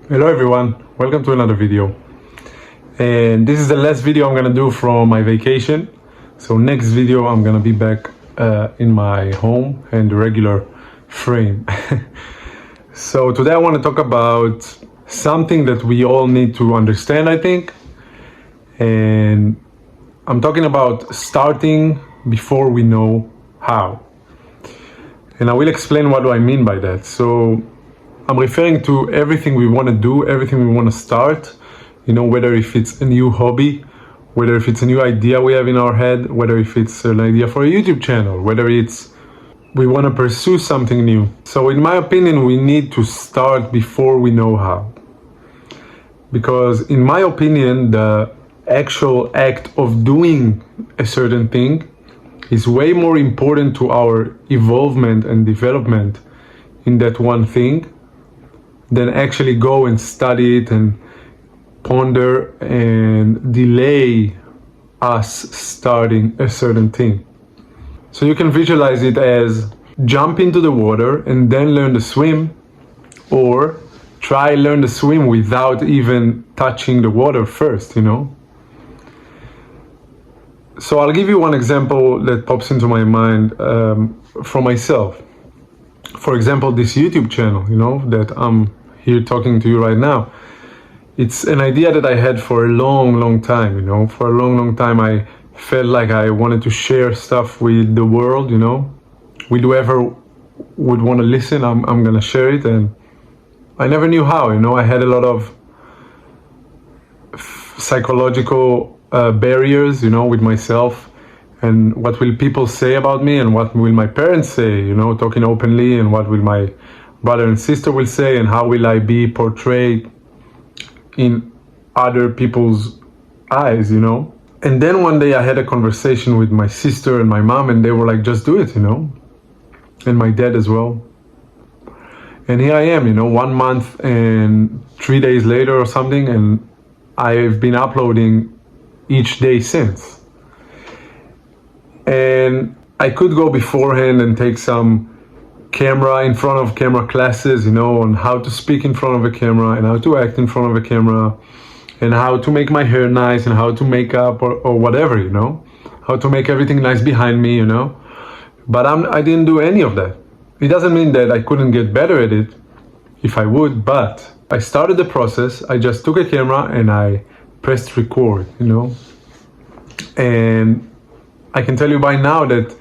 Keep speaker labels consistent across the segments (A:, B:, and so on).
A: Hello everyone, welcome to another video. And this is the last video I'm gonna do from my vacation. So next video I'm gonna be back in my home and the regular frame. So today I want to talk about something that we all need to understand, I think. And I'm talking about starting before we know how. And I will explain what do I mean by that. So I'm referring to everything we want to do, everything we want to start, whether if it's a new hobby, whether if it's a new idea we have in our head, whether if it's an idea for a YouTube channel, whether it's we want to pursue something new. So in my opinion, we need to start before we know how. Because in my opinion, the actual act of doing a certain thing is way more important to our evolvement and development in that one thing than actually go and study it and ponder and delay us starting a certain thing. So you can visualize it as jump into the water and then learn to swim, or try learn to swim without even touching the water first, So I'll give you one example that pops into my mind for myself. For example, this YouTube channel, that I'm here talking to you right now. It's an idea that I had for a long time, For a long time I felt like I wanted to share stuff with the world, With whoever would want to listen, I'm gonna share it, and I never knew how, I had a lot of psychological barriers, with myself, and what will people say about me, and what will my parents say, talking openly, and what will my brother and sister will say, and how will I be portrayed in other people's eyes, And then one day I had a conversation with my sister and my mom, and they were like, just do it, and my dad as well. And here I am, 1 month and 3 days later or something, and I've been uploading each day since. And I could go beforehand and take some camera in front of camera classes, on how to speak in front of a camera and how to act in front of a camera and how to make my hair nice and how to make up or whatever, how to make everything nice behind me, But I didn't do any of that. It doesn't mean that I couldn't get better at it if I would, but I started the process. I just took a camera and I pressed record, And I can tell you by now that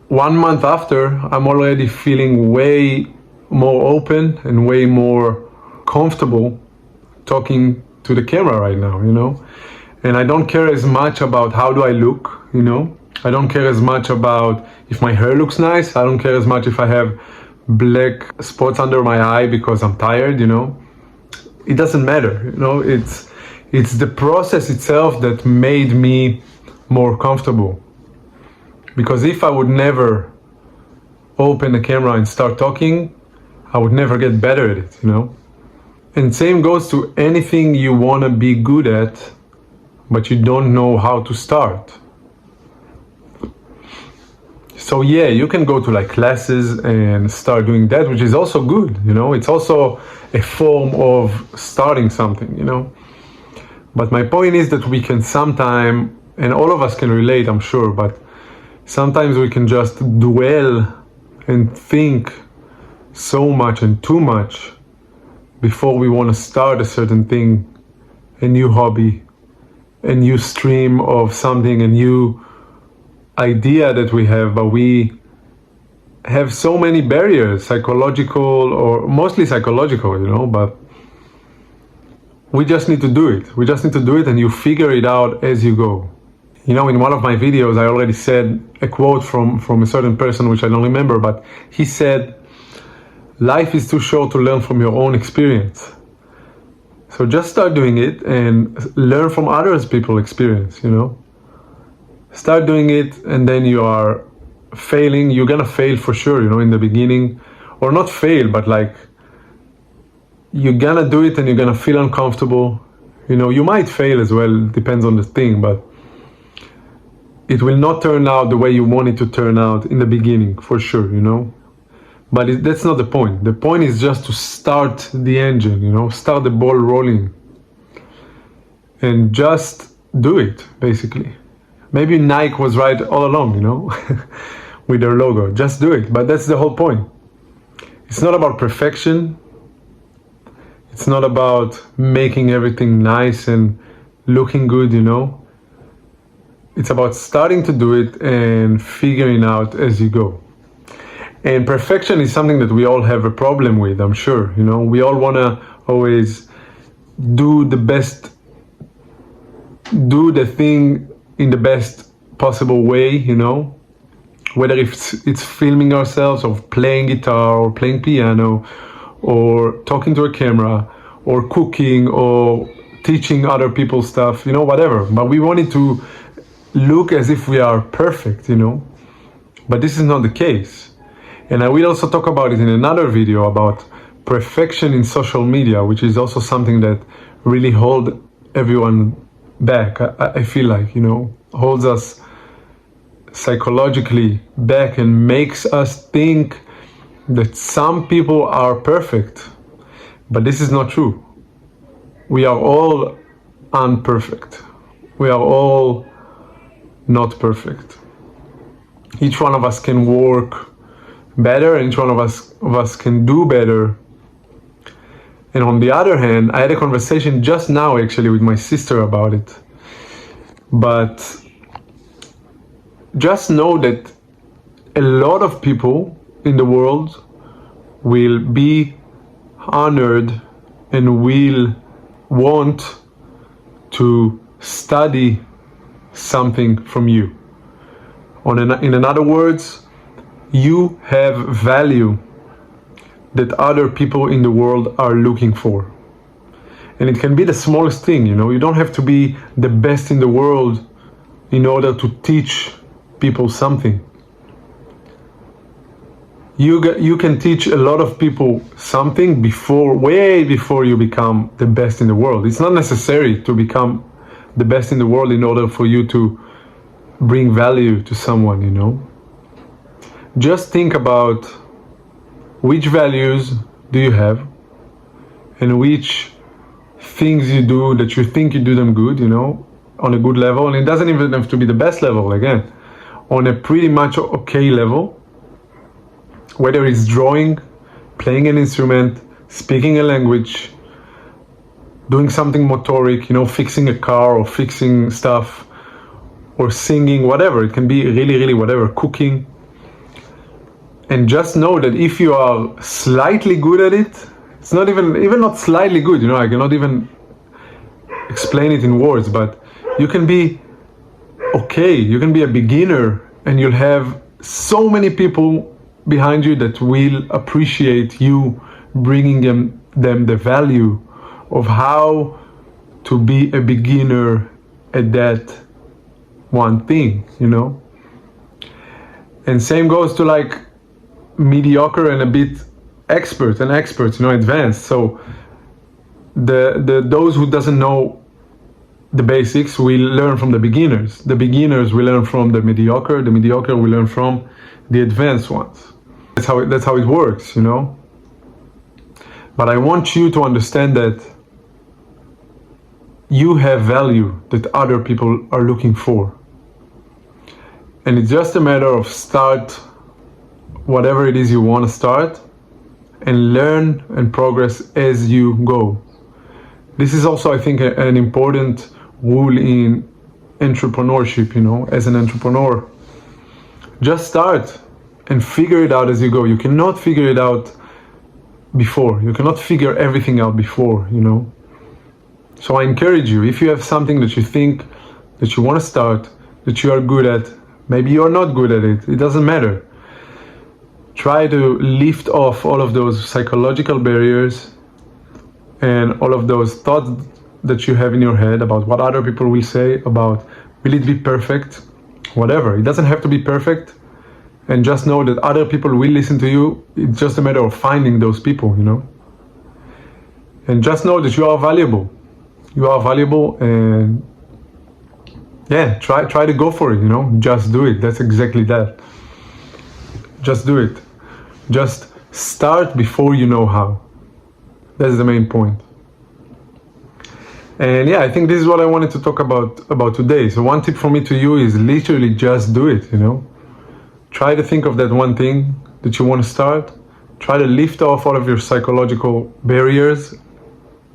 A: 1 month after, I'm already feeling way more open and way more comfortable talking to the camera right now, And I don't care as much about how do I look, I don't care as much about if my hair looks nice. I don't care as much if I have black spots under my eye because I'm tired, It doesn't matter, It's the process itself that made me more comfortable. Because if I would never open the camera and start talking, I would never get better at it, And same goes to anything you want to be good at, but you don't know how to start. So yeah, you can go to like classes and start doing that, which is also good, It's also a form of starting something, But my point is that we can sometime, and all of us can relate, I'm sure, but sometimes we can just dwell and think so much and too much before we want to start a certain thing, a new hobby, a new stream of something, a new idea that we have, but we have so many barriers, psychological or mostly psychological, but we just need to do it. We just need to do it, and you figure it out as you go. In one of my videos, I already said a quote from a certain person, which I don't remember, but he said, life is too short to learn from your own experience. So just start doing it and learn from others people's experience, Start doing it, and then you are failing. You're gonna fail for sure, in the beginning. Or not fail, but like, you're gonna do it and you're gonna feel uncomfortable. You might fail as well, depends on the thing, but it will not turn out the way you want it to turn out in the beginning, for sure, But that's not the point. The point is just to start the engine, you know, start the ball rolling. And just do it, basically. Maybe Nike was right all along, you know, with their logo. Just do it. But that's the whole point. It's not about perfection. It's not about making everything nice and looking good, you know. It's about starting to do it and figuring out as you go. And perfection is something that we all have a problem with, I'm sure. You know, we all want to always do the best, do the thing in the best possible way, you know, whether it's filming ourselves or playing guitar or playing piano or talking to a camera or cooking or teaching other people stuff, you know, whatever. But we want it to look as if we are perfect, you know, but this is not the case. And I will also talk about it in another video about perfection in social media, which is also something that really holds everyone back. I feel like, you know, holds us psychologically back and makes us think that some people are perfect, but this is not true. We are all unperfect. We are all not perfect. Each one of us can work better, and each one of us can do better. And on the other hand, I had a conversation just now actually with my sister about it. But just know that a lot of people in the world will be honored and will want to study something from you. In other words, you have value that other people in the world are looking for. And it can be the smallest thing, you know. You don't have to be the best in the world in order to teach people something. You can teach a lot of people something way before you become the best in the world. It's not necessary to become the best in the world in order for you to bring value to someone, you know. Just think about which values do you have and which things you do that you think you do them good, you know, on a good level. And it doesn't even have to be the best level, again, on a pretty much okay level, whether it's drawing, playing an instrument, speaking a language, doing something motoric, you know, fixing a car or fixing stuff, or singing, whatever. It can be really, really whatever, cooking. And just know that if you are slightly good at it, it's not even not slightly good, you know, I cannot even explain it in words, but you can be okay, you can be a beginner, and you'll have so many people behind you that will appreciate you bringing them the value of how to be a beginner at that one thing, you know. And same goes to like mediocre and a bit experts, you know, advanced. So those who doesn't know the basics will learn from the beginners will learn from the mediocre will learn from the advanced ones. That's how it works, you know. But I want you to understand that you have value that other people are looking for, and it's just a matter of start whatever it is you want to start and learn and progress as you go. This is also, I think, an important rule in entrepreneurship, you know. As an entrepreneur, just start and figure it out as you go. You cannot figure it out before. You cannot figure everything out before, you know. So I encourage you, if you have something that you think that you want to start, that you are good at, maybe you are not good at it doesn't matter. Try to lift off all of those psychological barriers and all of those thoughts that you have in your head about what other people will say, about will it be perfect, whatever. It doesn't have to be perfect. And just know that other people will listen to you. It's just a matter of finding those people, you know. And just know that you are valuable. You are valuable, and yeah, try to go for it, you know. Just do it. That's exactly that. Just do it. Just Start before you know how. That's the main point. And yeah, I think this is what I wanted to talk about today. So one tip from me to you is literally just do it, you know. Try to think of that one thing that you want to start. Try to lift off all of your psychological barriers,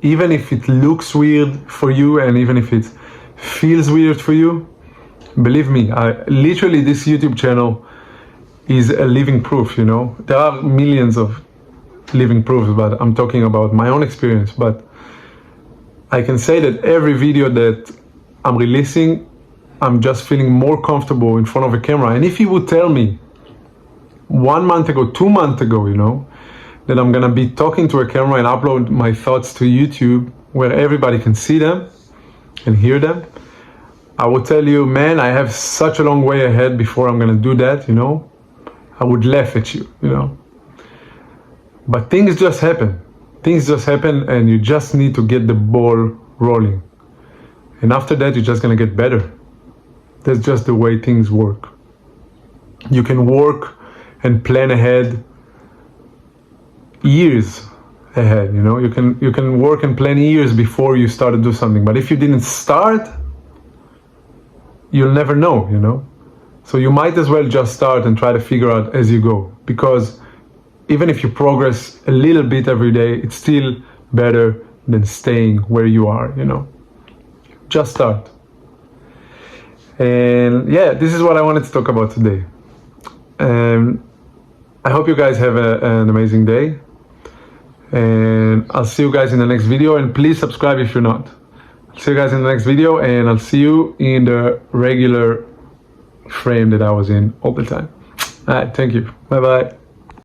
A: even if it looks weird for you and even if it feels weird for you. Believe me, literally this YouTube channel is a living proof, you know. There are millions of living proofs, but I'm talking about my own experience. But I can say that every video that I'm releasing, I'm just feeling more comfortable in front of a camera. And if you would tell me 1 month ago, 2 months ago, you know, that I'm gonna be talking to a camera and upload my thoughts to YouTube where everybody can see them and hear them, I would tell you, man, I have such a long way ahead before I'm gonna do that, you know. I would laugh at you, you know. But things just happen. Things just happen and you just need to get the ball rolling. And after that, you're just gonna get better. That's just the way things work. You can work and plan ahead years ahead, you know. You can work and plan years before you start to do something. But if you didn't start, you'll never know, you know. So you might as well just start and try to figure out as you go. Because even if you progress a little bit every day, it's still better than staying where you are, you know. Just start. And yeah, this is what I wanted to talk about today. I hope you guys have an amazing day. And I'll see you guys in the next video. And please subscribe if you're not. I'll see you guys in the next video. And I'll see you in the regular frame that I was in all the time. All right, thank you. Bye-bye.